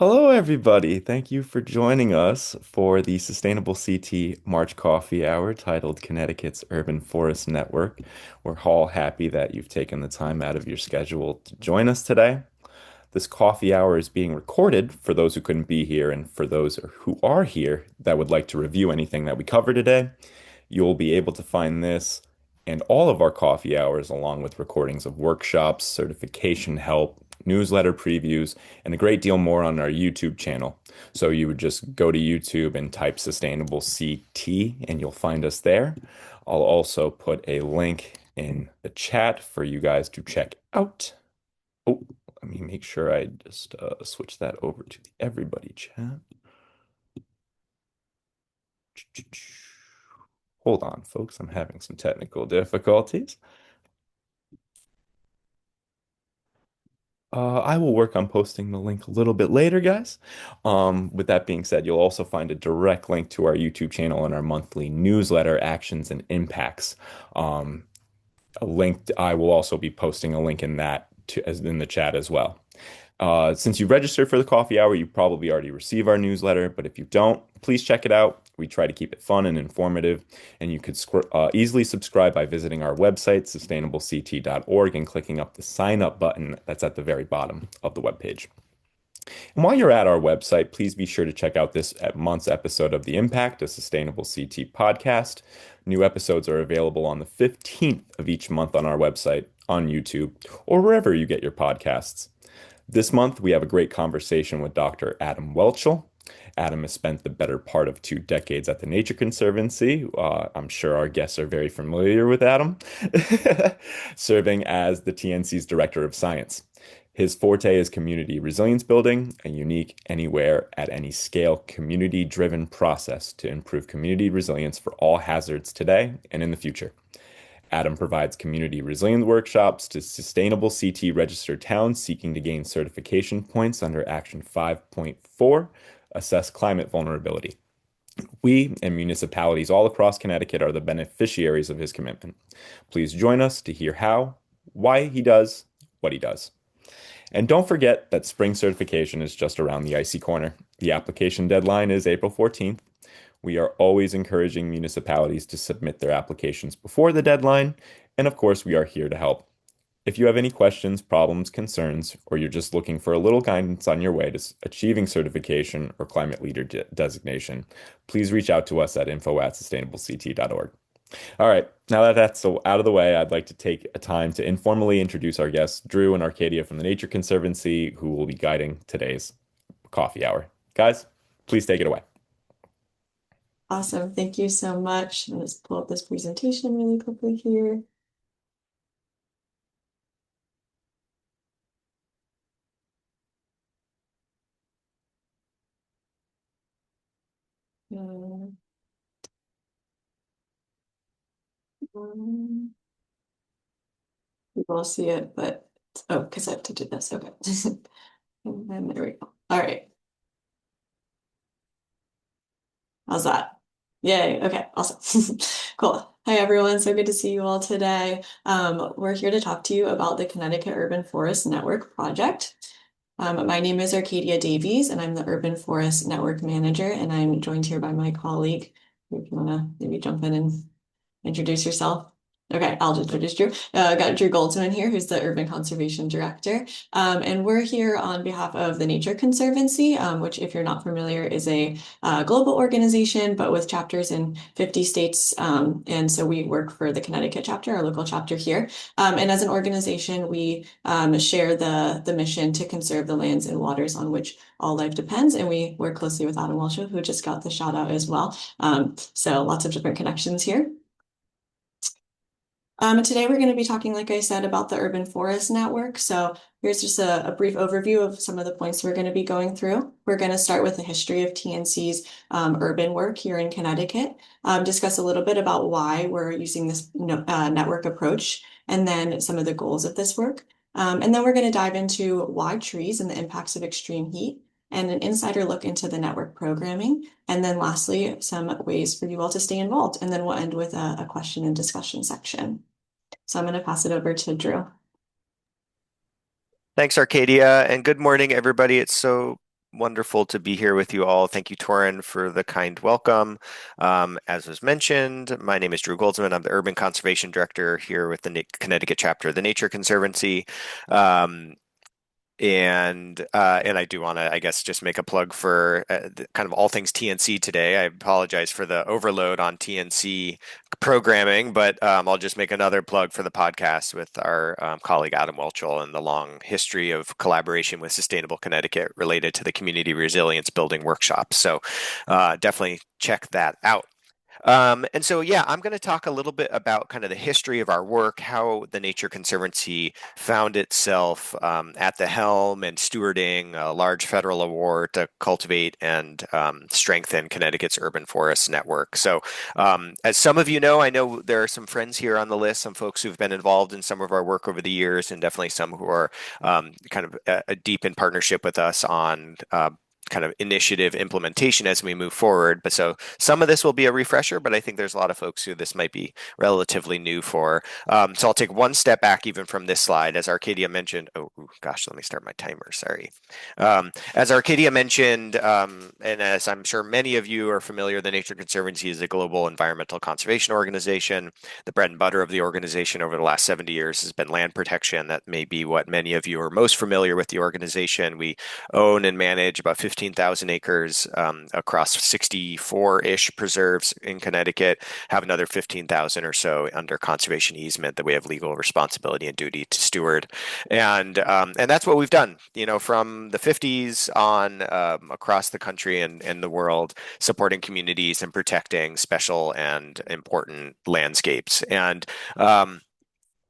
Hello, everybody. Thank you for joining us for the Sustainable CT March Coffee Hour titled Connecticut's Urban Forest Network. We're all happy that you've taken the time out of your schedule to join us today. This coffee hour is being recorded for those who couldn't be here and for those who are here that would like to review anything that we covered today. You'll be able to find this and all of our coffee hours, along with recordings of workshops, certification help, newsletter previews, and a great deal more on our YouTube channel. So you would just go to YouTube and type Sustainable CT, and you'll find us there. I'll also put a link in the chat for you guys to check out. Oh, let me make sure I just switch that over to the everybody chat. Hold on, folks. I'm having some technical difficulties. I will work on posting the link a little bit later, guys. With that being said, you'll also find a direct link to our YouTube channel and our monthly newsletter, Actions and Impacts. Um, I will also be posting a link in that as in the chat as well. Since you registered for the coffee hour, you probably already receive our newsletter, but if you don't, please check it out. We try to keep it fun and informative, and you could easily subscribe by visiting our website, sustainablecT.org, and clicking up the sign up button that's at the very bottom of the webpage. And while you're at our website, please be sure to check out this month's episode of The Impact, a Sustainable CT podcast. New episodes are available on the 15th of each month on our website, on YouTube, or wherever you get your podcasts. This month, we have a great conversation with Dr. Adam Welchel. Adam has spent the better part of 2 decades at the Nature Conservancy. I'm sure our guests are very familiar with Adam, serving as the TNC's Director of Science. His forte is community resilience building, a unique, anywhere, at any scale, community-driven process to improve community resilience for all hazards today and in the future. Adam provides community resilience workshops to sustainable CT registered towns seeking to gain certification points under Action 5.4, Assess Climate Vulnerability. We and municipalities all across Connecticut are the beneficiaries of his commitment. Please join us to hear how, why he does what he does. And don't forget that spring certification is just around the icy corner. The application deadline is April 14th. We are always encouraging municipalities to submit their applications before the deadline, and of course, we are here to help. If you have any questions, problems, concerns, or you're just looking for a little guidance on your way to achieving certification or climate leader designation, please reach out to us at info@sustainablecT.org. All right, now that that's so out of the way, I'd like to take a time to informally introduce our guests, Drew and Arcadia from the Nature Conservancy, who will be guiding today's coffee hour. Guys, please take it away. Awesome. Thank you so much. Let's pull up this presentation really quickly here. Um, People will see it, but oh, because I have to do this. Okay. And then there we go. All right. How's that? Yay. Okay. Awesome. Cool. Hi, everyone. So good to see you all today. We're here to talk to you about the Connecticut Urban Forest Network project. My name is Arcadia Davies, and I'm the Urban Forest Network Manager, and I'm joined here by my colleague. If you want to maybe jump in and introduce yourself. Okay, I'll just introduce Drew. Got Drew Goldsman here, who's the Urban Conservation Director. And we're here on behalf of the Nature Conservancy, which, if you're not familiar, is a global organization, but with chapters in 50 states. And so we work for the Connecticut chapter, our local chapter here. And as an organization, we share the mission to conserve the lands and waters on which all life depends. And we work closely with Adam Welsh, who just got the shout out as well. So lots of different connections here. Today we're going to be talking, like I said, about the Urban Forest Network. So here's just a brief overview of some of the points we're going to be going through. We're going to start with the history of TNC's urban work here in Connecticut, discuss a little bit about why we're using this network approach, and then some of the goals of this work. And then we're going to dive into why trees and the impacts of extreme heat, and an insider look into the network programming. And then lastly, some ways for you all to stay involved. And then we'll end with a question and discussion section. So I'm going to pass it over to Drew. Thanks, Arcadia, and good morning, everybody. It's so Wonderful to be here with you all. Thank you, Torin, for the kind welcome. As was mentioned, my name is Drew Goldsman. I'm the Urban Conservation Director here with the Connecticut chapter of the Nature Conservancy. Um, and I do want to, I guess, just make a plug for kind of all things TNC today. I apologize for the overload on TNC programming, but I'll just make another plug for the podcast with our colleague Adam Welchel and the long history of collaboration with Sustainable Connecticut related to the community resilience building workshops. So definitely check that out. And so, yeah, I'm going to talk a little bit about kind of the history of our work, how the Nature Conservancy found itself at the helm and stewarding a large federal award to cultivate and strengthen Connecticut's urban forest network. So, as some of you know, I know there are some friends here on the list, some folks who've been involved in some of our work over the years, and definitely some who are kind of deep in partnership with us on kind of initiative implementation as we move forward. But so some of this will be a refresher, but I think there's a lot of folks who this might be relatively new for. So I'll take one step back even from this slide. As Arcadia mentioned, gosh, let me start my timer. Sorry. As Arcadia mentioned, and as I'm sure many of you are familiar, the Nature Conservancy is a global environmental conservation organization. The bread and butter of the organization over the last 70 years has been land protection. That may be what many of you are most familiar with the organization. We own and manage about 15,000 acres across 64-ish preserves in Connecticut, have another 15,000 or so under conservation easement that we have legal responsibility and duty to steward. And that's what we've done, you know, from the 50s on across the country and the world, supporting communities and protecting special and important landscapes. And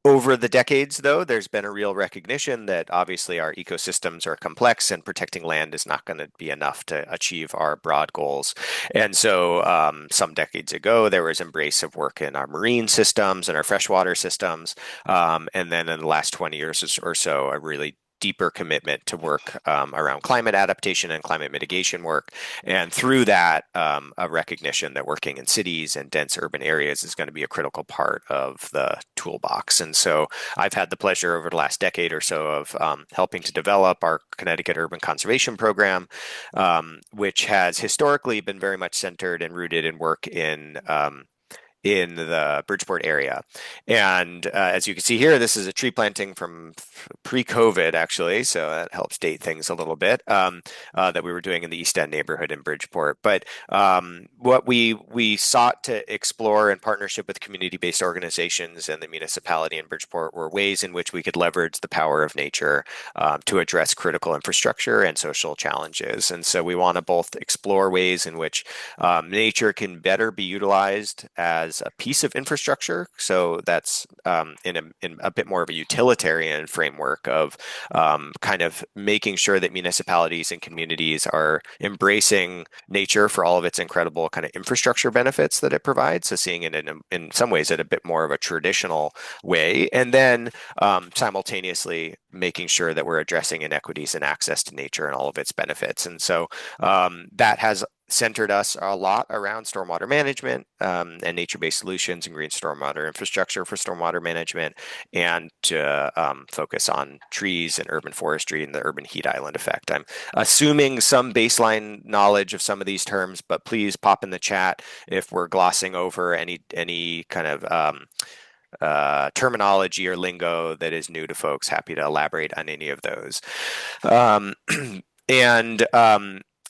over the decades, though, there's been a real recognition that obviously our ecosystems are complex and protecting land is not going to be enough to achieve our broad goals. And so, some decades ago, there was embrace of work in our marine systems and our freshwater systems. And then in the last 20 years or so, a really deeper commitment to work around climate adaptation and climate mitigation work. And through that, a recognition that working in cities and dense urban areas is going to be a critical part of the toolbox. And so I've had the pleasure over the last decade or so of helping to develop our Connecticut Urban Conservation Program, which has historically been very much centered and rooted in work in the Bridgeport area. And as you can see here, this is a tree planting from pre-COVID, actually, so that helps date things a little bit, that we were doing in the East End neighborhood in Bridgeport. But what we sought to explore in partnership with community-based organizations and the municipality in Bridgeport were ways in which we could leverage the power of nature to address critical infrastructure and social challenges. And so we want to both explore ways in which nature can better be utilized as a piece of infrastructure. So that's in a bit more of a utilitarian framework of kind of making sure that municipalities and communities are embracing nature for all of its incredible kind of infrastructure benefits that it provides. So seeing it in some ways at a bit more of a traditional way, and then simultaneously making sure that we're addressing inequities in access to nature and all of its benefits. And so that has centered us a lot around stormwater management and nature-based solutions and green stormwater infrastructure for stormwater management, and to focus on trees and urban forestry and the urban heat island effect. I'm assuming some baseline knowledge of some of these terms, but please pop in the chat if we're glossing over any kind of terminology or lingo that is new to folks. Happy to elaborate on any of those. Um, and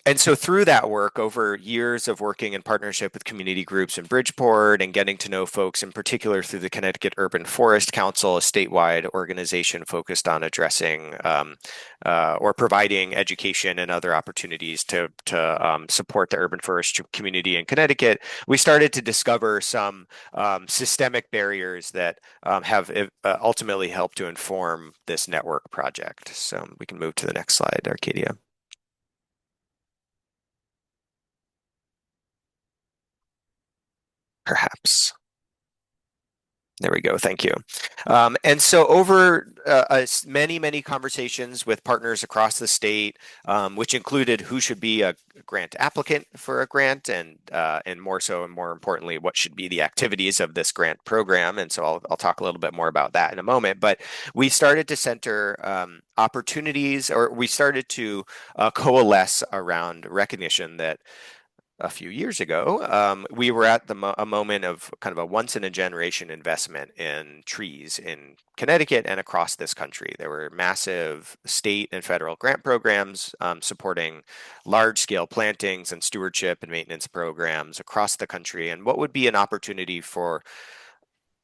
and so through that work, over years of working in partnership with community groups in Bridgeport and getting to know folks in particular through the Connecticut Urban Forest Council, a statewide organization focused on addressing or providing education and other opportunities to support the urban forest community in Connecticut, we started to discover some systemic barriers that have ultimately helped to inform this network project. So we can move to the next slide, Arcadia. Perhaps. There we go. Thank you. And so over many, many conversations with partners across the state, which included who should be a grant applicant for a grant, and more so and more importantly, what should be the activities of this grant program. And so I'll talk a little bit more about that in a moment. But we started to center opportunities, or we started to coalesce around recognition that a few years ago, we were at a moment of kind of a once in a generation investment in trees in Connecticut and across this country. There were massive state and federal grant programs supporting large scale plantings and stewardship and maintenance programs across the country. And what would be an opportunity for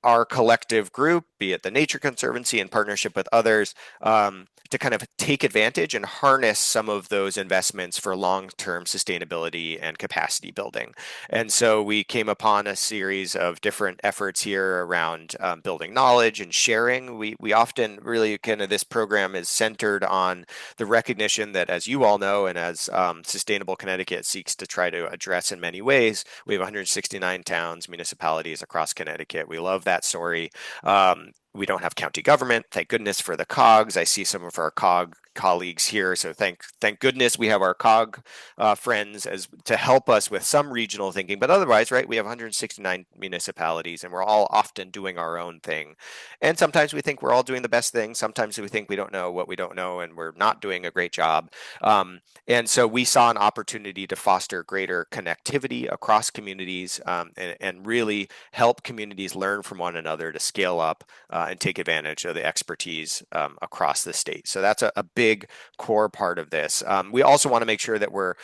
our collective group, be it the Nature Conservancy in partnership with others, to kind of take advantage and harness some of those investments for long-term sustainability and capacity building. And so we came upon a series of different efforts here around building knowledge and sharing. We often really kind of, this program is centered on the recognition that, as you all know, and as Sustainable Connecticut seeks to try to address in many ways, we have 169 towns, municipalities across Connecticut. We love that story. We don't have county government. Thank goodness for the COGs. I see some of our COG colleagues here, so thank goodness we have our COG friends as to help us with some regional thinking. But otherwise, right, we have 169 municipalities, and we're all often doing our own thing. And sometimes we think we're all doing the best thing. Sometimes we think we don't know what we don't know, and we're not doing a great job. And so we saw an opportunity to foster greater connectivity across communities, and really help communities learn from one another to scale up and take advantage of the expertise across the state. So that's a big core part of this. We also want to make sure that we're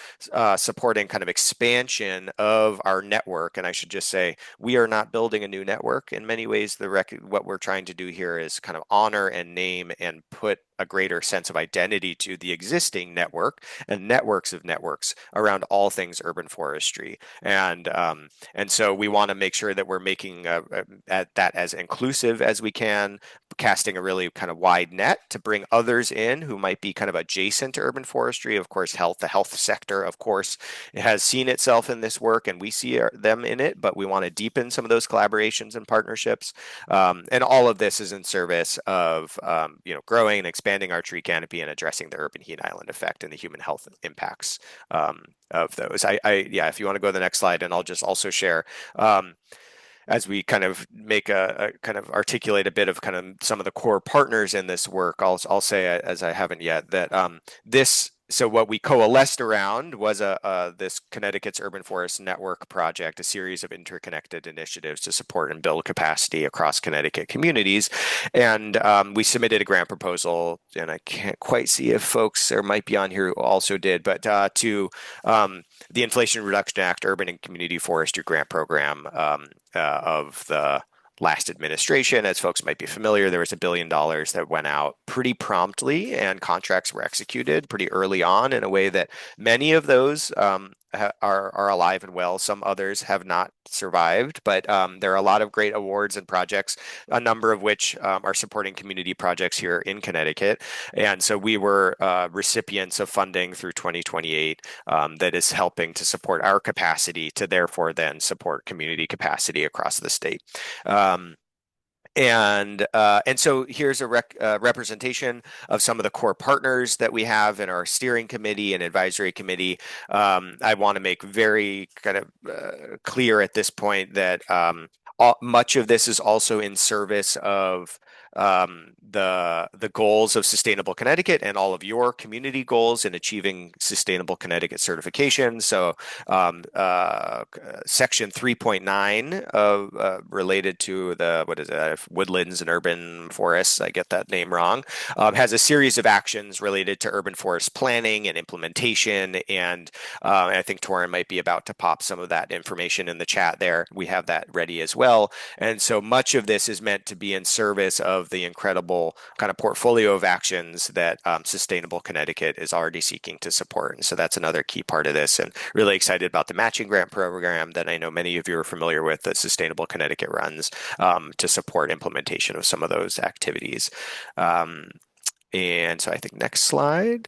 supporting kind of expansion of our network. And I should just say, we are not building a new network. In many ways, what we're trying to do here is kind of honor and name and put a greater sense of identity to the existing network and networks of networks around all things urban forestry. And so we want to make sure that we're making that as inclusive as we can, casting a really kind of wide net to bring others in who might be kind of adjacent to urban forestry. Of course, the health sector, of course, has seen itself in this work, and we see them in it, but we want to deepen some of those collaborations and partnerships. And all of this is in service of growing and expanding our tree canopy and addressing the urban heat island effect and the human health impacts of those. If you want to go to the next slide, and I'll just also share, as we kind of make a kind of articulate a bit of kind of some of the core partners in this work, I'll say, as I haven't yet, that so what we coalesced around was this Connecticut's Urban Forest Network project, a series of interconnected initiatives to support and build capacity across Connecticut communities. And we submitted a grant proposal, and I can't quite see if folks there might be on here who also did, but to the Inflation Reduction Act Urban and Community Forestry Grant Program of the last administration. As folks might be familiar, there was $1 billion that went out pretty promptly, and contracts were executed pretty early on in a way that many of those are alive and well. Some others have not survived, but there are a lot of great awards and projects, a number of which are supporting community projects here in Connecticut. And so we were recipients of funding through 2028 that is helping to support our capacity to therefore then support community capacity across the state. And so here's a representation of some of the core partners that we have in our steering committee and advisory committee. I want to make very kind of clear at this point that much of this is also in service of the goals of Sustainable Connecticut and all of your community goals in achieving Sustainable Connecticut certification. So section 3.9 of related to the woodlands and urban forests, I get that name wrong, has a series of actions related to urban forest planning and implementation. And I think Torin might be about to pop some of that information in the chat there. We have that ready as well. And so much of this is meant to be in service of the incredible kind of portfolio of actions that Sustainable Connecticut is already seeking to support. And so that's another key part of this, and really excited about the matching grant program that I know many of you are familiar with that Sustainable Connecticut runs to support implementation of some of those activities. And so I think next slide.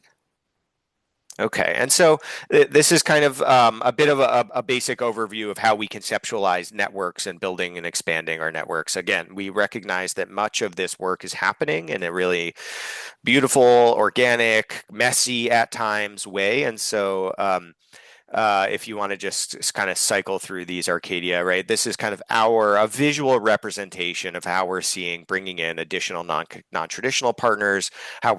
Okay, and so this is kind of a bit of a basic overview of how we conceptualize networks and building and expanding our networks. Again, we recognize that much of this work is happening in a really beautiful, organic, messy at times way, and so if you want to just kind of cycle through these Arcadia, right? This is kind of a visual representation of how we're seeing bringing in additional non-traditional partners, how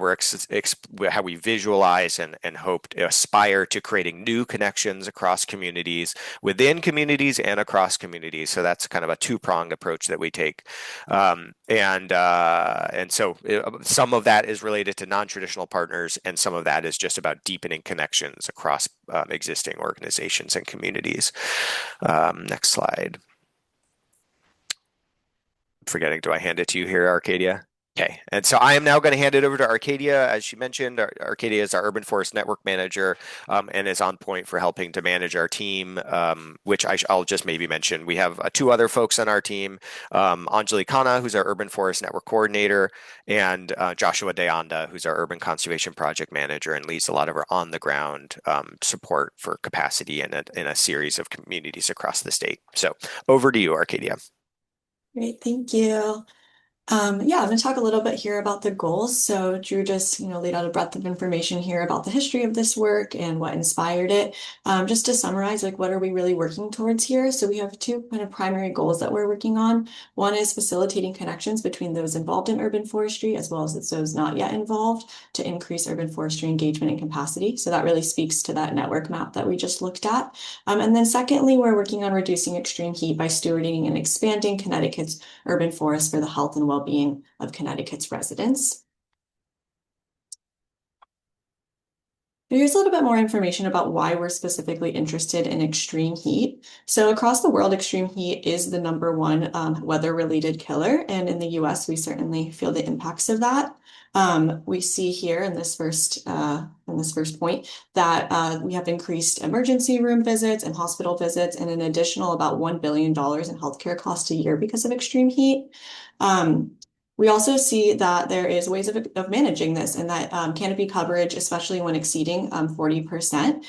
how we visualize and hope to aspire to creating new connections across communities, within communities and across communities. So that's kind of a two-pronged approach that we take. And so some of that is related to non-traditional partners, and some of that is just about deepening connections across existing organizations and communities. Next slide. Forgetting, do I hand it to you here, Arcadia? Okay, and so I am now going to hand it over to Arcadia. As she mentioned, Arcadia is our Urban Forest Network Manager and is on point for helping to manage our team, which I'll just maybe mention. We have two other folks on our team, Anjali Khanna, who's our Urban Forest Network Coordinator, and Joshua Deanda, who's our Urban Conservation Project Manager and leads a lot of our on-the-ground support for capacity in a series of communities across the state. So over to you, Arcadia. Great, thank you. Yeah, I'm going to talk a little bit here about the goals. So Drew just, laid out a breadth of information here about the history of this work and what inspired it. Just to summarize, like what are we really working towards here? So we have two kind of primary goals that we're working on. One is facilitating connections between those involved in urban forestry as well as those not yet involved to increase urban forestry engagement and capacity. So that really speaks to that network map that we just looked at. And then secondly, we're working on reducing extreme heat by stewarding and expanding Connecticut's urban forests for the health and well-being of Connecticut's residents. Here's a little bit more information about why we're specifically interested in extreme heat. So across the world, extreme heat is the number one weather-related killer. And in the US, we certainly feel the impacts of that. We see here in this first point that we have increased emergency room visits and hospital visits and an additional about $1 billion in healthcare costs a year because of extreme heat. We also see that there is ways of managing this and that canopy coverage, especially when exceeding 40%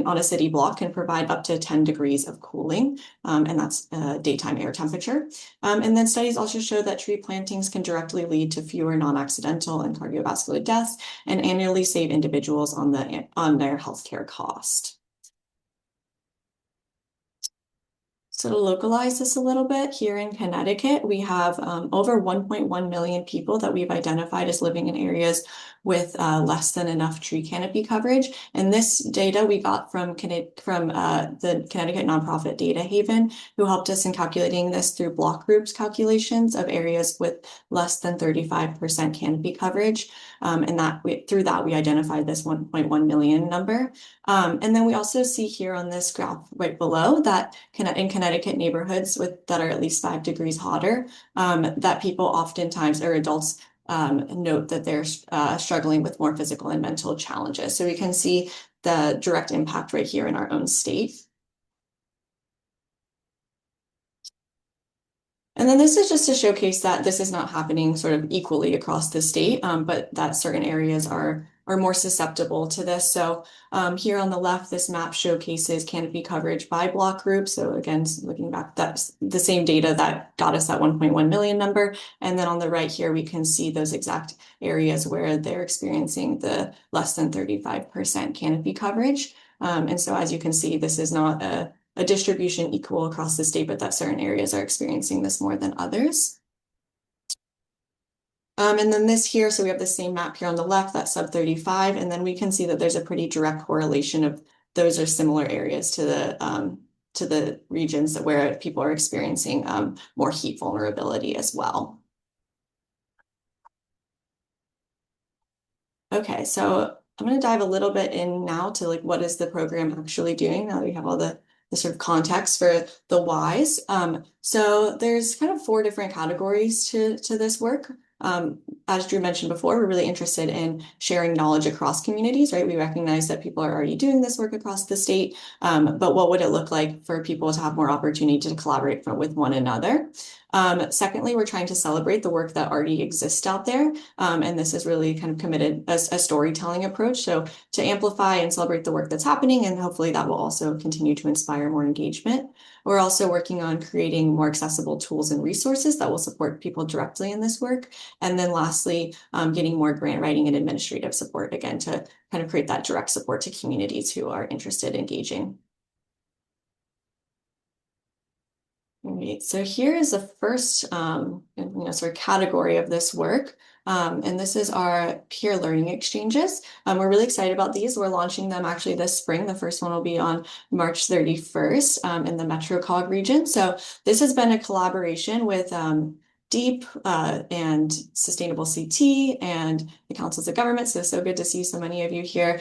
on a city block can provide up to 10 degrees of cooling, and that's daytime air temperature. And then studies also show that tree plantings can directly lead to fewer non-accidental and cardiovascular deaths and annually save individuals on their healthcare cost. So to localize this a little bit, here in Connecticut, we have over 1.1 million people that we've identified as living in areas with less than enough tree canopy coverage. And this data we got from the Connecticut nonprofit Data Haven, who helped us in calculating this through block groups calculations of areas with less than 35% canopy coverage. And through that, we identified this 1.1 million number. And then we also see here on this graph right below that in Connecticut neighborhoods that are at least 5 degrees hotter, that people oftentimes, or adults, note that they're struggling with more physical and mental challenges. So we can see the direct impact right here in our own state. And then this is just to showcase that this is not happening sort of equally across the state, but that certain areas are more susceptible to this. So here on the left, this map showcases canopy coverage by block group. So again, looking back, that's the same data that got us that 1.1 million number. And then on the right here, we can see those exact areas where they're experiencing the less than 35% canopy coverage. And so as you can see, this is not a distribution equal across the state, but that certain areas are experiencing this more than others. And then this here, so we have the same map here on the left, that's sub 35, and then we can see that there's a pretty direct correlation of those are similar areas to the regions where people are experiencing more heat vulnerability as well. Okay, so I'm going to dive a little bit in now to like what is the program actually doing now that we have all the sort of context for the whys. So there's kind of 4 different categories to this work. As Drew mentioned before, we're really interested in sharing knowledge across communities, right? We recognize that people are already doing this work across the state, but what would it look like for people to have more opportunity to collaborate with one another? Secondly, we're trying to celebrate the work that already exists out there. And this is really kind of committed as a storytelling approach. So to amplify and celebrate the work that's happening, and hopefully that will also continue to inspire more engagement. We're also working on creating more accessible tools and resources that will support people directly in this work. And then lastly, getting more grant writing and administrative support, again, to kind of create that direct support to communities who are interested in engaging. All right, so here is the first sort of category of this work. And this is our peer learning exchanges. We're really excited about these. We're launching them actually this spring. The first one will be on March 31st in the MetroCog region. So this has been a collaboration with Deep and Sustainable CT and the Councils of Government. So good to see so many of you here.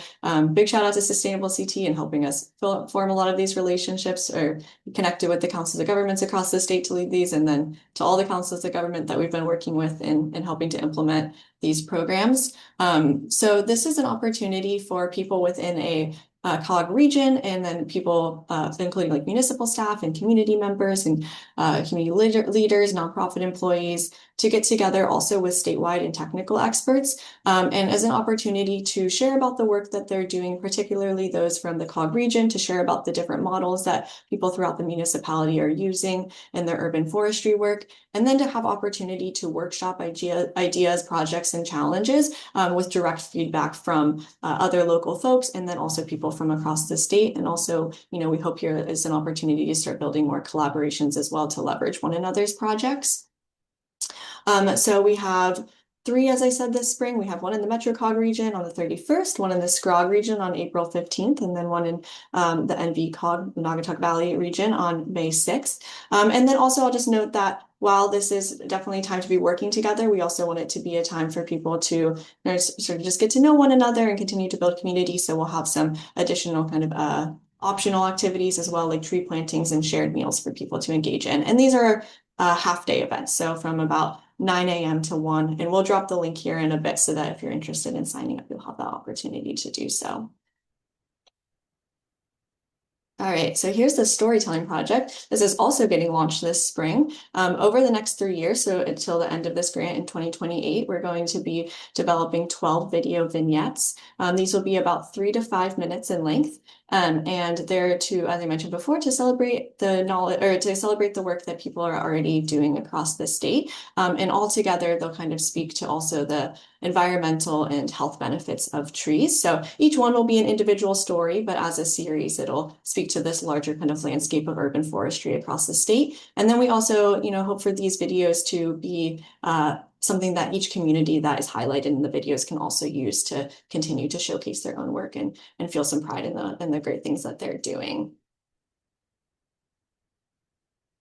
Big shout out to Sustainable CT and helping us form a lot of these relationships or connected with the Councils of Governments across the state to lead these, and then to all the Councils of Government that we've been working with in helping to implement these programs. So this is an opportunity for people within a COG region, and then people, including like municipal staff and community members and community leaders, nonprofit employees, to get together also with statewide and technical experts, and as an opportunity to share about the work that they're doing, particularly those from the COG region, to share about the different models that people throughout the municipality are using in their urban forestry work, and then to have opportunity to workshop ideas, projects, and challenges with direct feedback from other local folks, and then also people from across the state. And also, we hope here is an opportunity to start building more collaborations as well to leverage one another's projects. So we have 3, as I said, this spring. We have one in the MetroCog region on the 31st, one in the SCROG region on April 15th, and then one in the NVCOG, Naugatuck Valley region on May 6th. And then also I'll just note that while this is definitely time to be working together, we also want it to be a time for people to sort of just get to know one another and continue to build community. So we'll have some additional kind of optional activities as well, like tree plantings and shared meals for people to engage in. And these are half-day events, so from about 9 a.m. to 1, and we'll drop the link here in a bit so that if you're interested in signing up, you'll have that opportunity to do so. All right, so here's the storytelling project. This is also getting launched this spring. Over the next 3 years, so until the end of this grant in 2028, we're going to be developing 12 video vignettes. These will be about 3 to 5 minutes in length. And they're to, as I mentioned before, to celebrate the knowledge or to celebrate the work that people are already doing across the state. And all together, they'll kind of speak to also the environmental and health benefits of trees. So each one will be an individual story, but as a series, it'll speak to this larger kind of landscape of urban forestry across the state. And then we also, hope for these videos to be something that each community that is highlighted in the videos can also use to continue to showcase their own work and feel some pride in the great things that they're doing.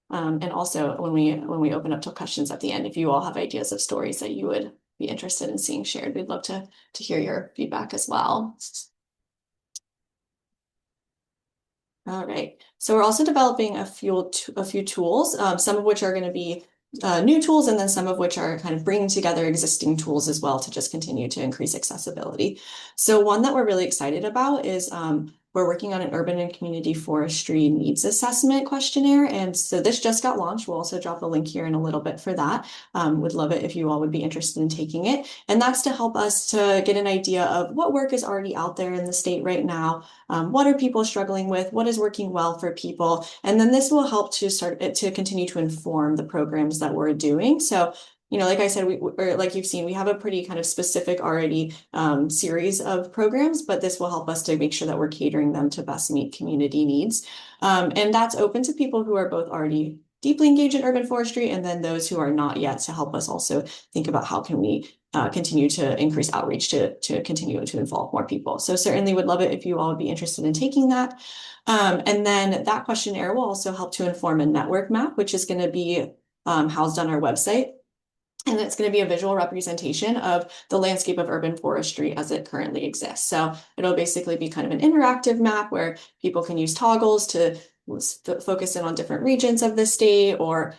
And also when we open up to questions at the end, if you all have ideas of stories that you would be interested in seeing shared, we'd love to hear your feedback as well. All right, so we're also developing a few tools, some of which are going to be new tools, and then some of which are kind of bringing together existing tools as well to just continue to increase accessibility. So one that we're really excited about is we're working on an urban and community forestry needs assessment questionnaire. And so this just got launched. We'll also drop a link here in a little bit for that. Would love it if you all would be interested in taking it. And that's to help us to get an idea of what work is already out there in the state right now. What are people struggling with? What is working well for people? And then this will help to start to continue to inform the programs that we're doing. So like I said, or like you've seen, we have a pretty kind of specific already series of programs, but this will help us to make sure that we're catering them to best meet community needs. And that's open to people who are both already deeply engaged in urban forestry and then those who are not yet, to help us also think about how can we continue to increase outreach to continue to involve more people. So certainly would love it if you all would be interested in taking that. And then that questionnaire will also help to inform a network map, which is going to be housed on our website. And it's going to be a visual representation of the landscape of urban forestry as it currently exists. So it'll basically be kind of an interactive map where people can use toggles to focus in on different regions of the state, or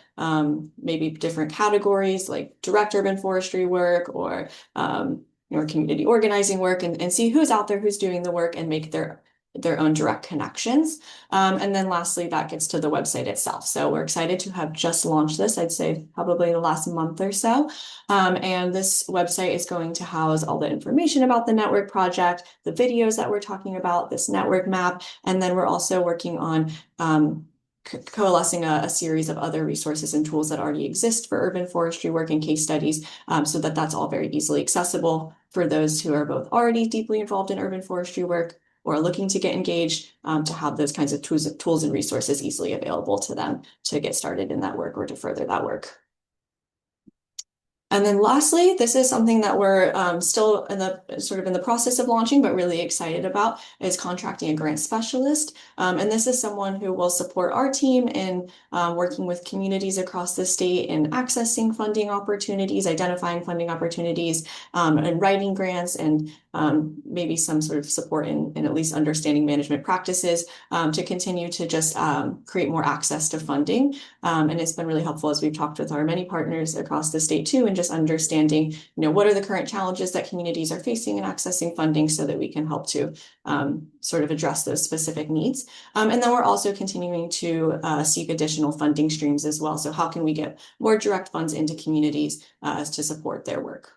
maybe different categories like direct urban forestry work or community organizing work, and see who's out there, who's doing the work, and make their their own direct connections. And then lastly, that gets to the website itself. So we're excited to have just launched this, I'd say probably the last month or so. And this website is going to house all the information about the network project, the videos that we're talking about, this network map, and then we're also working on coalescing a series of other resources and tools that already exist for urban forestry work and case studies, so that that's all very easily accessible for those who are both already deeply involved in urban forestry work or looking to get engaged, to have those kinds of tools and resources easily available to them to get started in that work or to further that work. And then lastly, this is something that we're still in the process of launching, but really excited about, is contracting a grant specialist. And this is someone who will support our team in working with communities across the state in accessing funding opportunities, identifying funding opportunities, and writing grants, and maybe some sort of support in at least understanding management practices, to continue to just create more access to funding. And it's been really helpful as we've talked with our many partners across the state too, and just understanding, what are the current challenges that communities are facing in accessing funding so that we can help to sort of address those specific needs. And then we're also continuing to seek additional funding streams as well. So how can we get more direct funds into communities to support their work?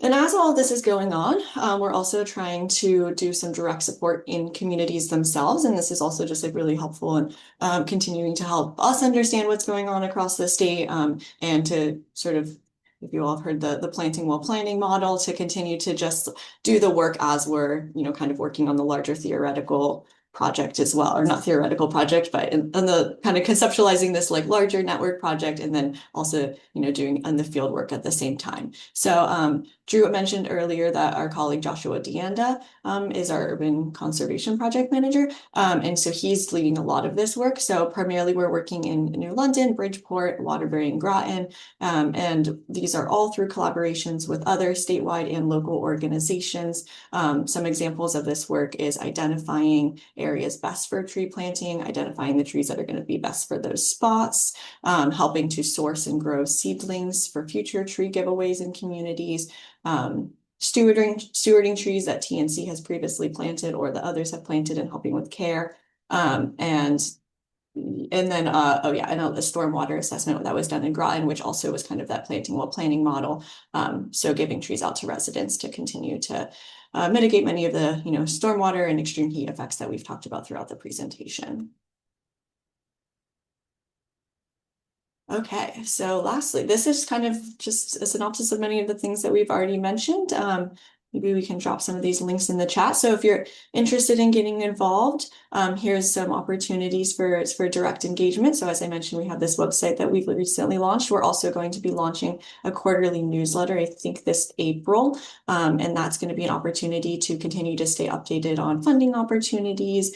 And as all this is going on, we're also trying to do some direct support in communities themselves. And this is also just like really helpful in continuing to help us understand what's going on across the state, and to sort of, if you all have heard the planting while planning model, to continue to just do the work as we're, kind of working on the larger theoretical project as well, or not theoretical project, but in the kind of conceptualizing this like larger network project, and then also, doing in the field work at the same time. So Drew mentioned earlier that our colleague Joshua Deanda is our urban conservation project manager. And so he's leading a lot of this work. So primarily we're working in New London, Bridgeport, Waterbury, and Groton. And these are all through collaborations with other statewide and local organizations. Some examples of this work is identifying areas best for tree planting, identifying the trees that are going to be best for those spots, helping to source and grow seedlings for future tree giveaways in communities, stewarding trees that TNC has previously planted or that others have planted, and helping with care. And then, oh yeah, I know the stormwater assessment that was done in Groton, which also was kind of that planting while planning model. So giving trees out to residents to continue to mitigate many of the, stormwater and extreme heat effects that we've talked about throughout the presentation. Okay, so lastly, this is kind of just a synopsis of many of the things that we've already mentioned. Maybe we can drop some of these links in the chat. So if you're interested in getting involved, here's some opportunities for direct engagement. So as I mentioned, we have this website that we've recently launched. We're also going to be launching a quarterly newsletter, I think this April. And that's going to be an opportunity to continue to stay updated on funding opportunities,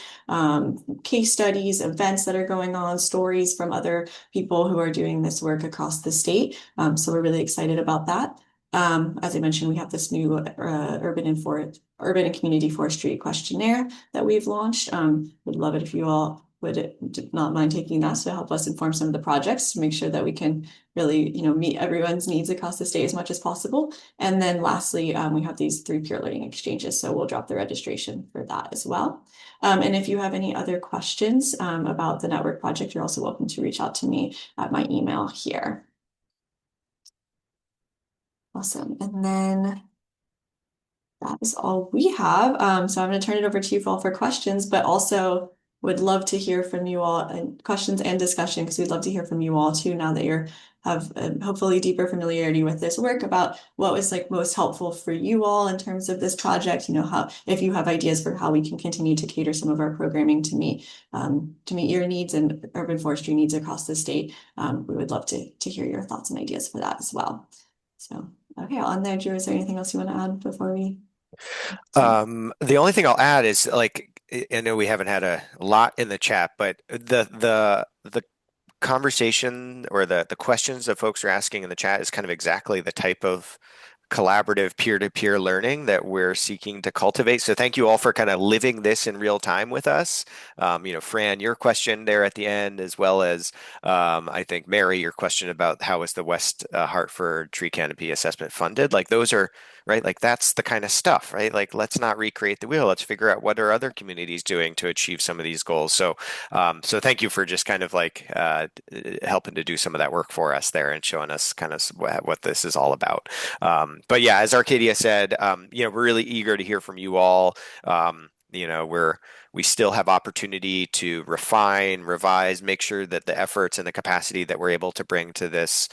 case studies, events that are going on, stories from other people who are doing this work across the state. So we're really excited about that. As I mentioned, we have this new urban and community forestry questionnaire that we've launched. Would love it if you all would not mind taking that to help us inform some of the projects to make sure that we can really, meet everyone's needs across the state as much as possible. And then lastly, we have these 3 peer learning exchanges, so we'll drop the registration for that as well. And if you have any other questions about the network project, you're also welcome to reach out to me at my email here. Awesome. And then that is all we have. So I'm going to turn it over to you all for questions, but also would love to hear from you all, and questions and discussion, because we'd love to hear from you all too, now that you have hopefully deeper familiarity with this work, about what was like most helpful for you all in terms of this project. How, if you have ideas for how we can continue to cater some of our programming to meet your needs and urban forestry needs across the state, we would love to hear your thoughts and ideas for that as well. So, okay, on there, Drew, is there anything else you want to add before we? The only thing I'll add is, like, I know we haven't had a lot in the chat, but the conversation, or the questions that folks are asking in the chat, is kind of exactly the type of collaborative peer-to-peer learning that we're seeking to cultivate. So thank you all for kind of living this in real time with us. Fran, your question there at the end, as well as I think Mary, your question about how is the West Hartford tree canopy assessment funded. Like, those are right? Like that's the kind of stuff, right? Like let's not recreate the wheel. Let's figure out what are other communities doing to achieve some of these goals. So thank you for just kind of like helping to do some of that work for us there and showing us kind of what this is all about. But yeah, as Arcadia said, we're really eager to hear from you all. We still have opportunity to refine, revise, make sure that the efforts and the capacity that we're able to bring to this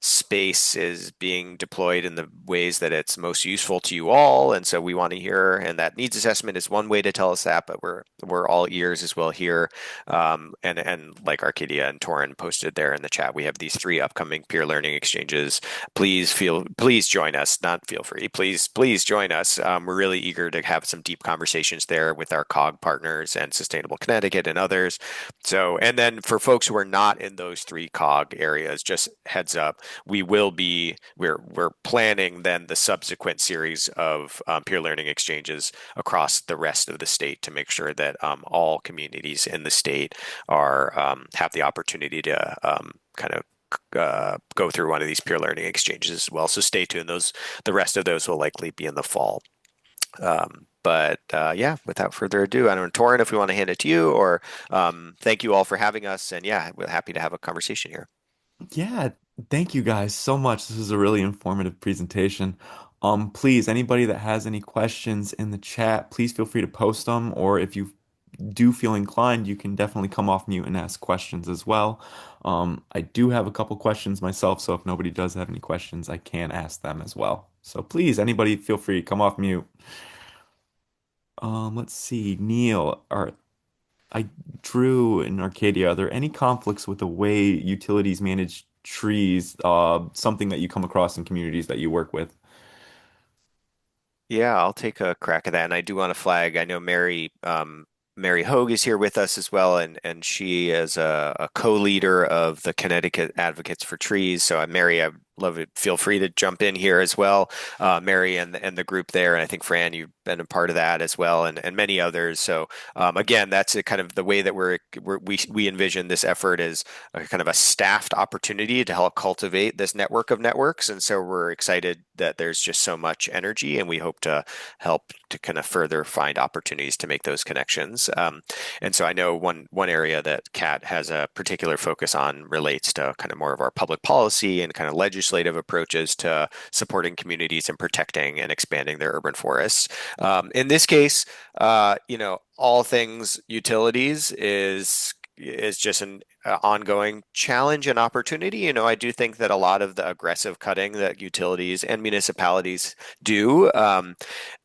space is being deployed in the ways that it's most useful to you all. And so we want to hear, and that needs assessment is one way to tell us that, but we're all ears as well here. And like Arcadia and Torin posted there in the chat, we have these 3 upcoming peer learning exchanges. Please join us, not feel free. Please join us. We're really eager to have some deep conversations there with our COG partners and Sustainable Connecticut and others. So, and then for folks who are not in those 3 COG areas, just heads up, we're planning then the subsequent series of peer learning exchanges across the rest of the state to make sure that all communities in the state are have the opportunity to kind of go through one of these peer learning exchanges as well. So stay tuned. The rest of those will likely be in the fall. But yeah, without further ado, I don't know, Torin, if we want to hand it to you, or thank you all for having us. And yeah, we're happy to have a conversation here. Yeah, thank you guys so much. This was a really informative presentation. Please, anybody that has any questions in the chat, please feel free to post them, or if you do feel inclined, you can definitely come off mute and ask questions as well. I do have a couple questions myself, so if nobody does have any questions, I can ask them as well. So please, anybody, feel free, come off mute. Let's see, Neil, I Drew in Arcadia, are there any conflicts with the way utilities manage trees? Something that you come across in communities that you work with? Yeah, I'll take a crack at that. And I do want to flag, I know Mary Hogue is here with us as well, and she is a co-leader of the Connecticut Advocates for Trees. So, Mary, I love it. Feel free to jump in here as well, Mary and the group there. And I think Fran, you've been a part of that as well, and many others. So, again, that's a kind of the way that we envision this effort as a kind of a staffed opportunity to help cultivate this network of networks. And so we're excited that there's just so much energy, and we hope to help to kind of further find opportunities to make those connections. And so I know one area that Kat has a particular focus on relates to kind of more of our public policy and kind of legislative approaches to supporting communities and protecting and expanding their urban forests. In this case, all things utilities is just an ongoing challenge and opportunity. I do think that a lot of the aggressive cutting that utilities and municipalities do, and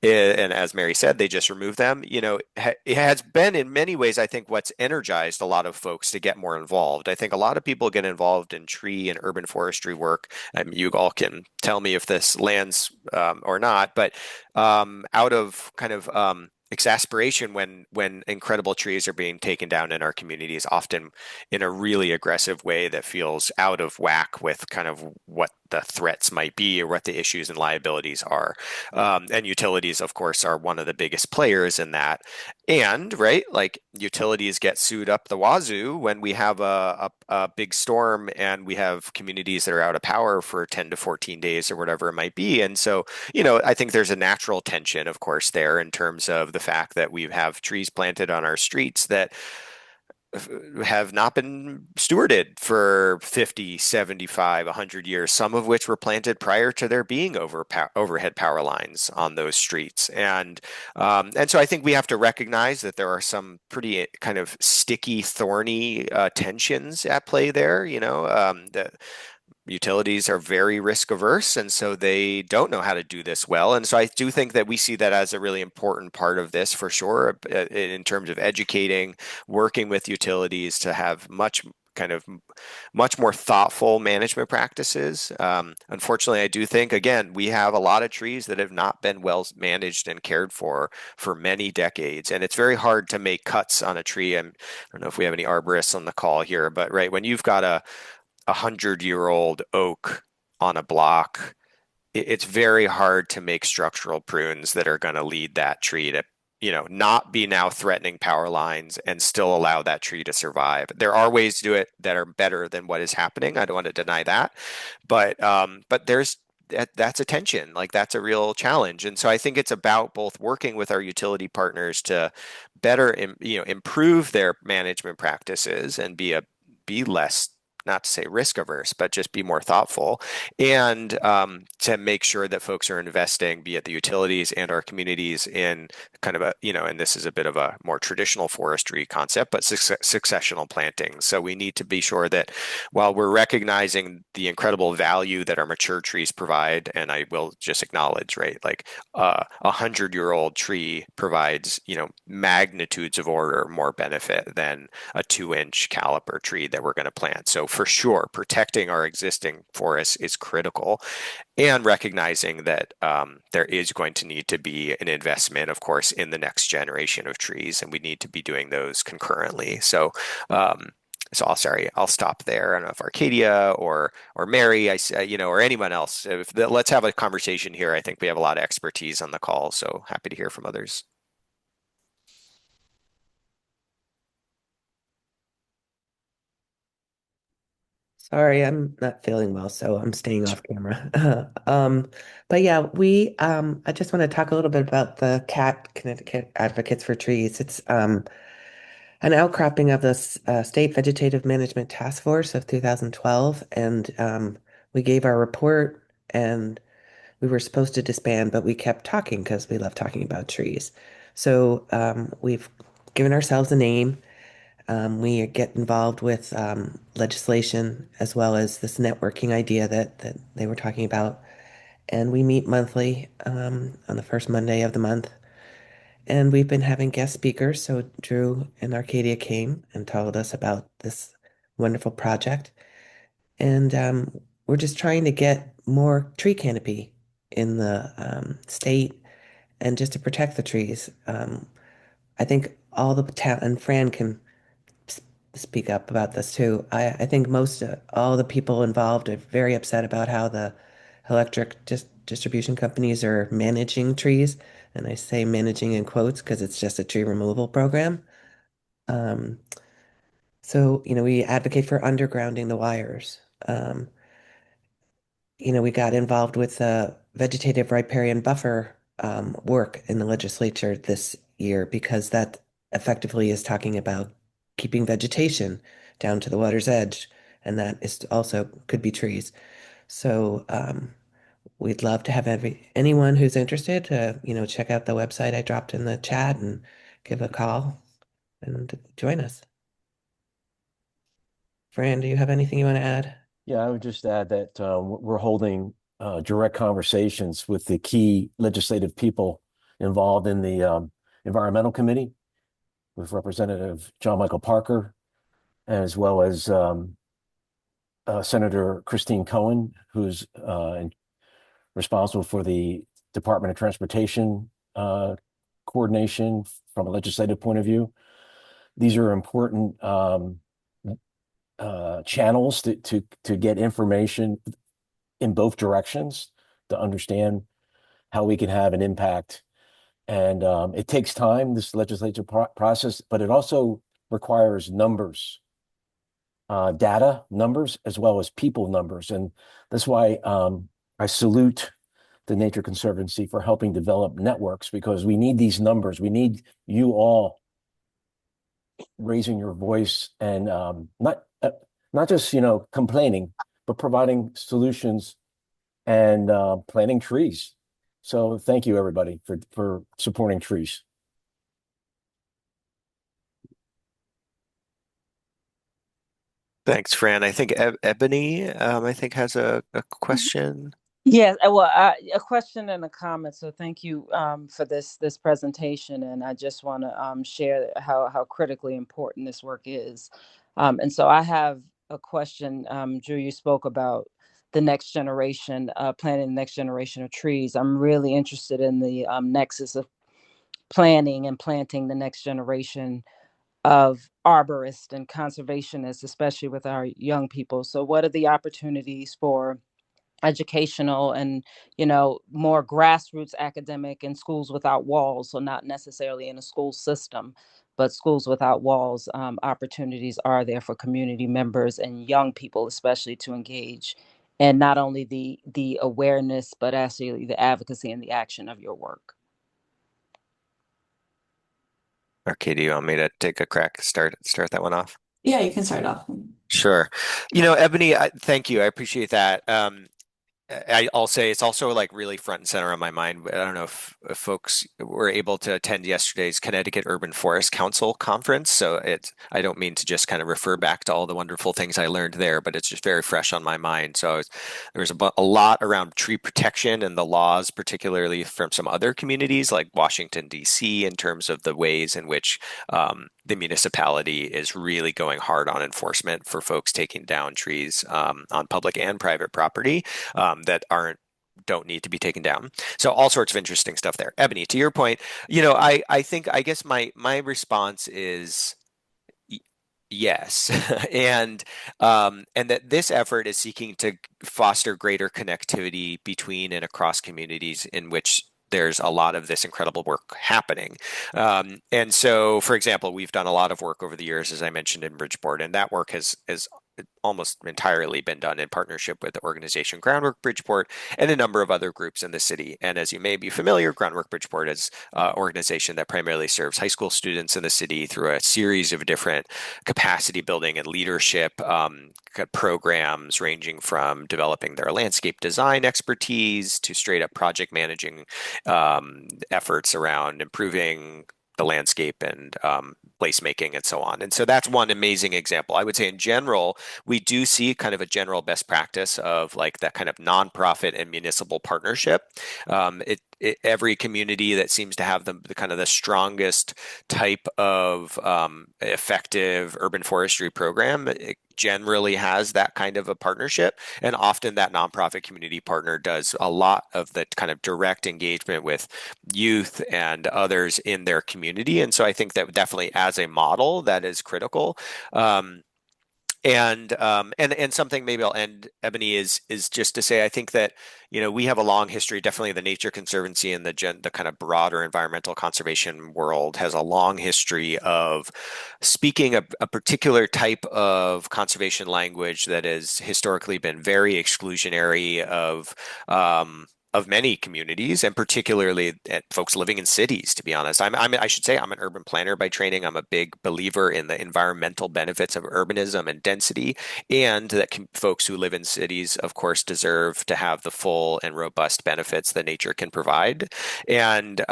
as Mary said, they just remove them. It has been in many ways, I think, what's energized a lot of folks to get more involved. I think a lot of people get involved in tree and urban forestry work. You all can tell me if this lands or not, but out of kind of exasperation when incredible trees are being taken down in our communities, often in a really aggressive way that feels out of whack with kind of what the threats might be or what the issues and liabilities are. And utilities, of course, are one of the biggest players in that. And right, like utilities get sued up the wazoo when we have a big storm and we have communities that are out of power for 10 to 14 days or whatever it might be. And so, I think there's a natural tension, of course, there in terms of the fact that we have trees planted on our streets that have not been stewarded for 50, 75, 100 years, some of which were planted prior to there being overhead power lines on those streets. And so I think we have to recognize that there are some pretty kind of sticky, thorny tensions at play there. The utilities are very risk averse, and so they don't know how to do this well. And so I do think that we see that as a really important part of this for sure, in terms of educating, working with utilities to have much more thoughtful management practices. Unfortunately, I do think, again, we have a lot of trees that have not been well managed and cared for many decades. And it's very hard to make cuts on a tree. I don't know if we have any arborists on the call here, but right, when you've got a 100-year-old oak on a block, it's very hard to make structural prunes that are going to lead that tree to, not be now threatening power lines and still allow that tree to survive. There are ways to do it that are better than what is happening. I don't want to deny that, but there's that's a tension. Like that's a real challenge. And so I think it's about both working with our utility partners to better, improve their management practices and be less, not to say risk averse, but just be more thoughtful, and to make sure that folks are investing, be it the utilities and our communities, in kind of and this is a bit of a more traditional forestry concept, but successional planting. So we need to be sure that while we're recognizing the incredible value that our mature trees provide, and I will just acknowledge, right, like 100-year-old tree provides, magnitudes of order more benefit than a 2-inch caliper tree that we're going to plant. So for sure, protecting our existing forests is critical, and recognizing that there is going to need to be an investment, of course, in the next generation of trees, and we need to be doing those concurrently. I'll stop there. I don't know if Arcadia or Mary, or anyone else. Let's have a conversation here. I think we have a lot of expertise on the call, so happy to hear from others. Sorry, I'm not feeling well, so I'm staying off camera. But yeah, I just want to talk a little bit about the Connecticut Advocates for Trees. It's an outcropping of the State Vegetative Management Task Force of 2012, and we gave our report, and we were supposed to disband, but we kept talking because we love talking about trees. So we've given ourselves a name. We get involved with legislation as well as this networking idea that they were talking about. And we meet monthly on the first Monday of the month. And we've been having guest speakers. So Drew and Arcadia came and told us about this wonderful project. And we're just trying to get more tree canopy in the state and just to protect the trees. I think all the town, and Fran can speak up about this too. I think most all the people involved are very upset about how the electric distribution companies are managing trees. And I say managing in quotes because it's just a tree removal program. Um, so, we advocate for undergrounding the wires. We got involved with the vegetative riparian buffer work in the legislature this year because that effectively is talking about keeping vegetation down to the water's edge, and that is also could be trees. So we'd love to have anyone who's interested to, check out the website I dropped in the chat and give a call and join us. Fran, do you have anything you want to add? Yeah, I would just add that we're holding direct conversations with the key legislative people involved in the environmental committee, with Representative John Michael Parker, as well as Senator Christine Cohen, who's responsible for the Department of Transportation coordination from a legislative point of view. These are important channels to get information in both directions, to understand how we can have an impact. And it takes time, this legislative process, but it also requires numbers, data numbers, as well as people numbers. And that's why I salute the Nature Conservancy for helping develop networks, because we need these numbers. We need you all raising your voice and not just complaining, but providing solutions and planting trees. So thank you, everybody, for supporting trees. Thanks, Fran. I think Ebony, I think has a question. Yes, a question and a comment. So thank you for this presentation, and I just want to share how critically important this work is. And so I have a question. Drew, you spoke about the next generation, planting the next generation of trees. I'm really interested in the nexus of planning and planting the next generation of arborists and conservationists, especially with our young people. So what are the opportunities for educational and more grassroots academic in schools without walls, so not necessarily in a school system, but schools without walls? Opportunities are there for community members and young people especially to engage and not only the awareness, but actually the advocacy and the action of your work. Okay, do you want me to take a crack, start that one off? Yeah, you can start off. Sure. Ebony, thank you. I appreciate that. I'll say it's also like really front and center on my mind. I don't know if folks were able to attend yesterday's Connecticut Urban Forest Council conference. So I don't mean to just kind of refer back to all the wonderful things I learned there, but it's just very fresh on my mind. So there was a lot around tree protection and the laws, particularly from some other communities like Washington, D.C., in terms of the ways in which the municipality is really going hard on enforcement for folks taking down trees on public and private property that don't need to be taken down. So all sorts of interesting stuff there. Ebony, to your point, I guess my response is yes, and that this effort is seeking to foster greater connectivity between and across communities in which there's a lot of this incredible work happening. And so, for example, we've done a lot of work over the years, as I mentioned, in Bridgeport, and that work has almost entirely been done in partnership with the organization Groundwork Bridgeport and a number of other groups in the city. And as you may be familiar, Groundwork Bridgeport is an organization that primarily serves high school students in the city through a series of different capacity building and leadership programs, ranging from developing their landscape design expertise to straight up project managing efforts around improving the landscape and placemaking and so on. And so that's one amazing example. I would say in general, we do see kind of a general best practice of like that kind of nonprofit and municipal partnership. Every community that seems to have the kind of the strongest type of effective urban forestry program, it generally has that kind of a partnership. And often that nonprofit community partner does a lot of the kind of direct engagement with youth and others in their community. And so I think that definitely as a model, that is critical. And something maybe I'll end, Ebony, is just to say I think that we have a long history. Definitely, the Nature Conservancy and the kind of broader environmental conservation world has a long history of speaking a particular type of conservation language that has historically been very exclusionary of many communities, and particularly at folks living in cities. To be honest, I should say I'm an urban planner by training. I'm a big believer in the environmental benefits of urbanism and density, and that folks who live in cities, of course, deserve to have the full and robust benefits that nature can provide. And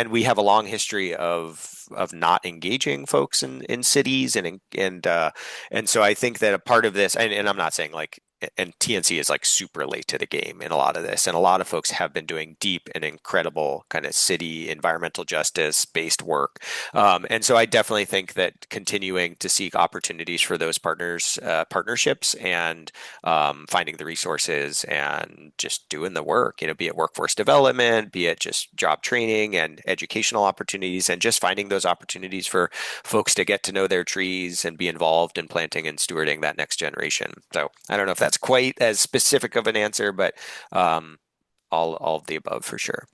we have a long history of not engaging folks in cities, and so I think that a part of this, and I'm not saying like, and TNC is like super late to the game in a lot of this. And a lot of folks have been doing deep and incredible kind of city environmental justice based work. And so I definitely think that continuing to seek opportunities for those partnerships, and finding the resources and just doing the work, be it workforce development, be it just job training and educational opportunities, and just finding those opportunities for folks to get to know their trees and be involved in planting and stewarding that next generation. So I don't know if that's quite as specific of an answer, but all of the above for sure.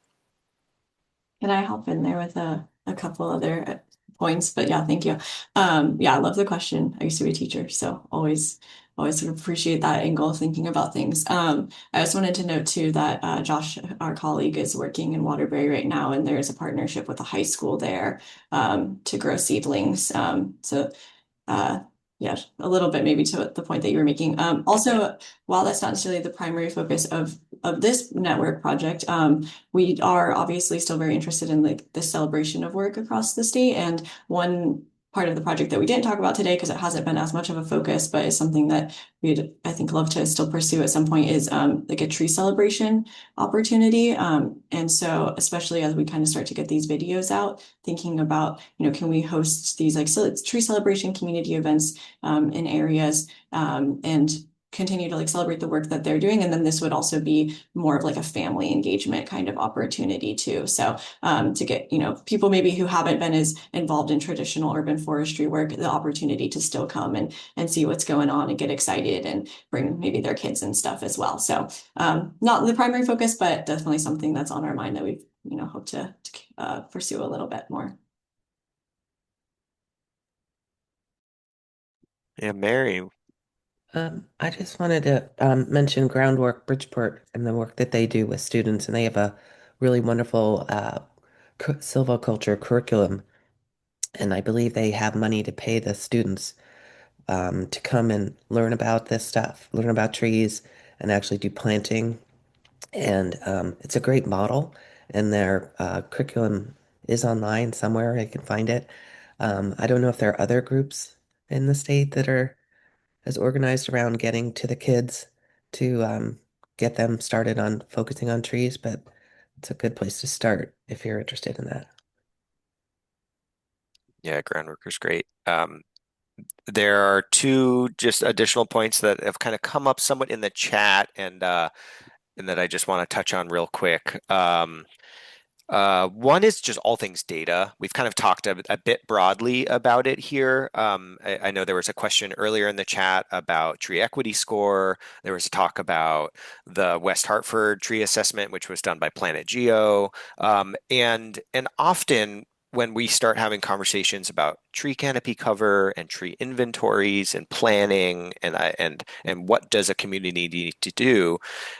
Can I hop in there with a couple other points? But yeah, thank you. Yeah, I love the question. I used to be a teacher, so always sort of appreciate that angle of thinking about things. I just wanted to note too that Josh, our colleague, is working in Waterbury right now, and there's a partnership with a high school there to grow seedlings. So yeah, a little bit maybe to the point that you were making. Also, while that's not necessarily the primary focus of this network project, we are obviously still very interested in like the celebration of work across the state. And one part of the project that we didn't talk about today because it hasn't been as much of a focus, but is something that we'd, I think, love to still pursue at some point is like a tree celebration opportunity. And so especially as we kind of start to get these videos out, thinking about, can we host these like tree celebration community events in areas and continue to like celebrate the work that they're doing. And then this would also be more of like a family engagement kind of opportunity too. So to get, people maybe who haven't been as involved in traditional urban forestry work, the opportunity to still come and see what's going on and get excited and bring maybe their kids and stuff as well. So not the primary focus, but definitely something that's on our mind that we've, hope to pursue a little bit more. Yeah, Mary. I just wanted to mention Groundwork Bridgeport and the work that they do with students, and they have a really wonderful silviculture curriculum, and I believe they have money to pay the students to come and learn about this stuff, learn about trees, and actually do planting. And it's a great model, and their curriculum is online somewhere. I can find it. I don't know if there are other groups in the state that are as organized around getting to the kids to get them started on focusing on trees, but it's a good place to start if you're interested in that. Yeah, groundworker's great. There are two just additional points that have kind of come up somewhat in the chat and that I just want to touch on real quick. One is just all things data. We've kind of talked a bit broadly about it here. I know there was a question earlier in the chat about tree equity score. There was a talk about the West Hartford tree assessment, which was done by Planet Geo. And often when we start having conversations about tree canopy cover and tree inventories and planning and what does a community need to do,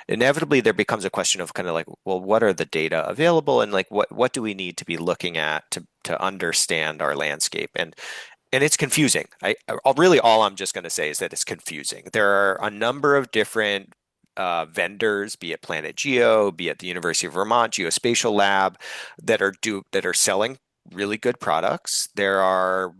inevitably there becomes a question of kind of like, well, what are the data available and like what do we need to be looking at to understand our landscape? And it's confusing. Really all I'm just going to say is that it's confusing. There are a number of different vendors, be it Planet Geo, be it the University of Vermont Geospatial Lab, that are selling really good products. There are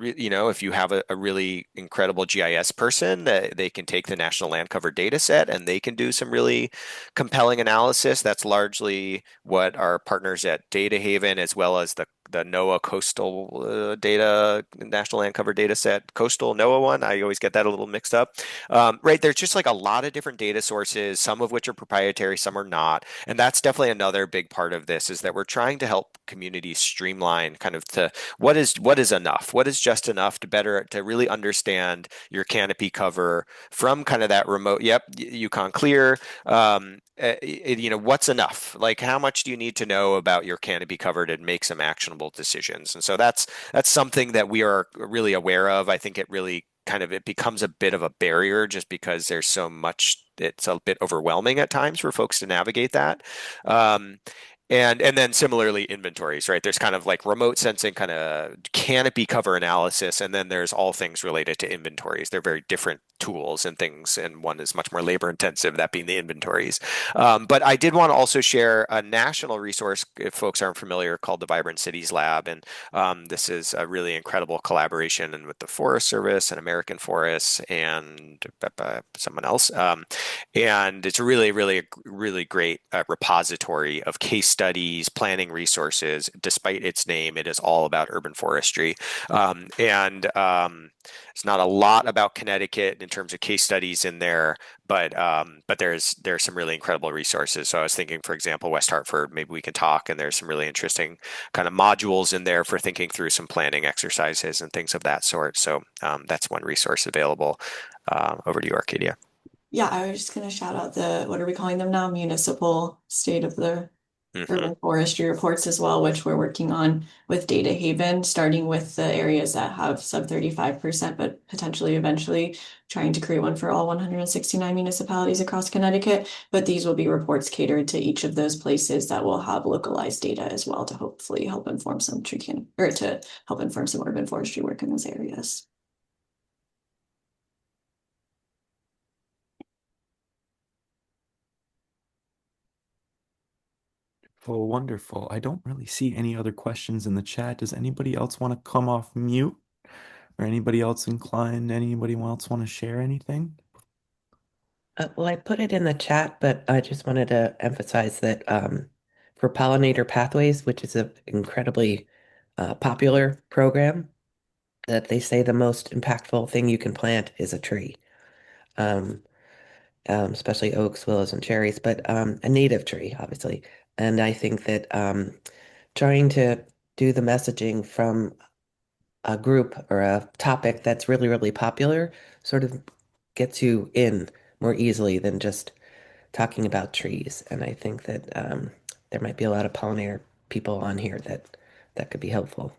if you have a really incredible GIS person, that they can take the National Land Cover data set and they can do some really compelling analysis. That's largely what our partners at Data Haven, as well as the NOAA coastal data, National Land Cover data set, coastal NOAA one. I always get that a little mixed up. Right, there's just like a lot of different data sources, some of which are proprietary, some are not. And that's definitely another big part of this is that we're trying to help communities streamline kind of to what is enough, what is just enough to really understand your canopy cover from kind of that remote, yep, Yukon clear, what's enough? Like, how much do you need to know about your canopy cover to make some actionable decisions? And so that's something that we are really aware of. I think it becomes a bit of a barrier just because there's so much. It's a bit overwhelming at times for folks to navigate that. Um, and then similarly inventories, right? There's kind of like remote sensing kind of canopy cover analysis, and then there's all things related to inventories. They're very different tools and things, and one is much more labor intensive, that being the inventories. But I did want to also share a national resource, if folks aren't familiar, called the Vibrant Cities Lab. And this is a really incredible collaboration and with the Forest Service and American Forests and someone else. And it's a really great repository of case studies, planning resources. Despite its name, it is all about urban forestry. And it's not a lot about Connecticut in terms of case studies in there, but there's some really incredible resources. So I was thinking, for example, West Hartford, maybe we can talk, and there's some really interesting kind of modules in there for thinking through some planning exercises and things of that sort. So that's one resource available. Over to you, Arcadia. Yeah, I was just gonna shout out the, what are we calling them now? Municipal state of the Hmm. urban forestry reports as well, which we're working on with Data Haven, starting with the areas that have sub 35%, but potentially eventually trying to create one for all 169 municipalities across Connecticut. But these will be reports catered to each of those places that will have localized data as well to hopefully help inform some or to help inform some urban forestry work in those areas. Well, wonderful. I don't really see any other questions in the chat. Does anybody else want to come off mute? Or anybody else inclined? Anybody else want to share anything? Well, I put it in the chat, but I just wanted to emphasize that for Pollinator Pathways, which is an incredibly popular program, that they say the most impactful thing you can plant is a tree, um, especially oaks, willows, and cherries, but a native tree, obviously. And I think that trying to do the messaging from a group or a topic that's really, really popular sort of gets you in more easily than just talking about trees. And I think that there might be a lot of pollinator people on here that could be helpful.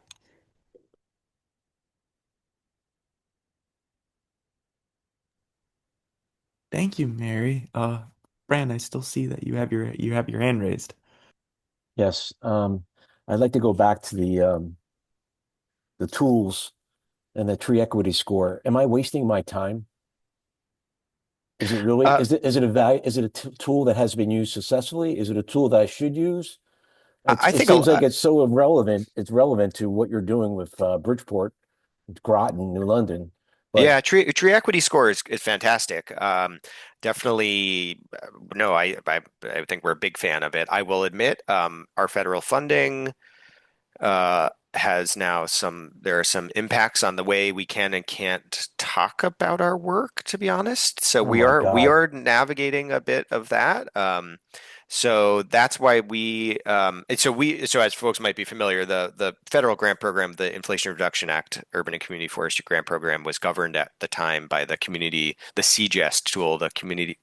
Thank you, Mary. Fran, I still see that you have your hand raised. Yes. I'd like to go back to the tools and the tree equity score. Am I wasting my time? Is it really? Uh, Is it a tool that has been used successfully? Is it a tool that I should use? I It think seems like it's so irrelevant. It's relevant to what you're doing with Bridgeport, Groton, New London. But yeah, tree equity score is fantastic. Definitely, no, I think we're a big fan of it. I will admit, our federal funding has now there are some impacts on the way we can and can't talk about our work, to be honest. So oh my we God. are navigating a bit of that. So that's why so as folks might be familiar, the federal grant program, the Inflation Reduction Act, Urban and Community Forestry Grant Program, was governed at the time by the CGEST tool, the Community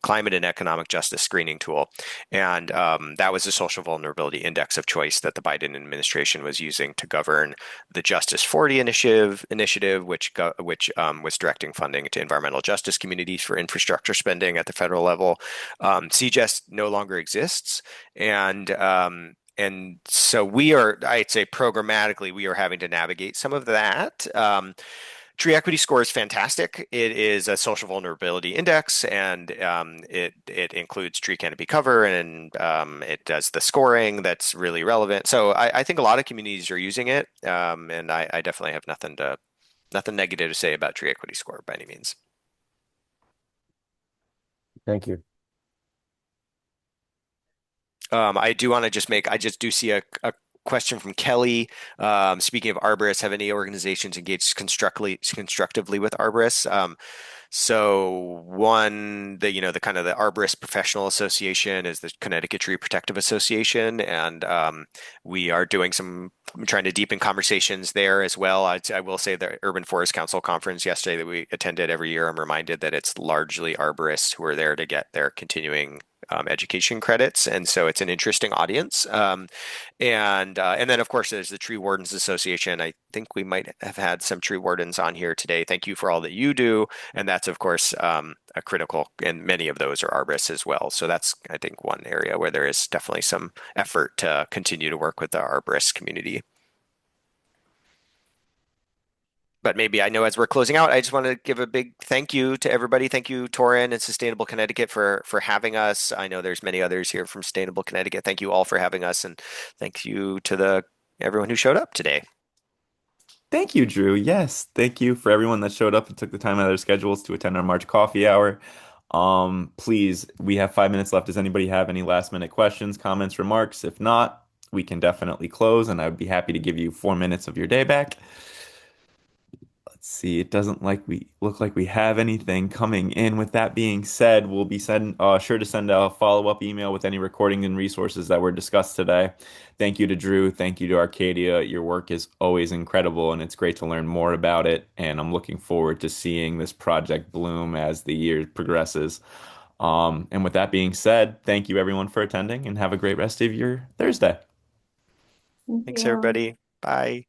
Climate and Economic Justice Screening Tool. And that was the social vulnerability index of choice that the Biden administration was using to govern the Justice 40 initiative, which was directing funding to environmental justice communities for infrastructure spending at the federal level. CGES no longer exists. And so I'd say programmatically, we are having to navigate some of that. Tree equity score is fantastic. It is a social vulnerability index, and it includes tree canopy cover, and it does the scoring that's really relevant. So I think a lot of communities are using it, and I definitely have nothing negative to say about tree equity score by any means. Thank you. I do want to I just do see a question from Kelly. Speaking of arborists, have any organizations engaged constructively with arborists? So one, the kind of the Arborist Professional Association is the Connecticut Tree Protective Association, and we are doing trying to deepen conversations there as well. I will say the Urban Forest Council conference yesterday that we attended every year, I'm reminded that it's largely arborists who are there to get their continuing education credits, and so it's an interesting audience. And then of course there's the Tree Wardens Association. I think we might have had some tree wardens on here today. Thank you for all that you do. And that's, of course, a critical, and many of those are arborists as well. So that's, I think, one area where there is definitely some effort to continue to work with the arborist community. But maybe I know as we're closing out, I just want to give a big thank you to everybody. Thank you, Torin and Sustainable Connecticut for having us. I know there's many others here from Sustainable Connecticut. Thank you all for having us, and thank you to everyone who showed up today. Thank you, Drew. Yes, thank you for everyone that showed up and took the time out of their schedules to attend our March coffee hour. Please, we have 5 minutes left. Does anybody have any last minute questions, comments, remarks? If not, we can definitely close, and I would be happy to give you 4 minutes of your day back. Let's see. It doesn't look like we have anything coming in. With that being said, we'll be sure to send a follow-up email with any recording and resources that were discussed today. Thank you to Drew. Thank you to Arcadia. Your work is always incredible, and it's great to learn more about it. And I'm looking forward to seeing this project bloom as the year progresses. And with that being said, thank you everyone for attending, and have a great rest of your Thursday. Thank Thanks, you. everybody. Bye.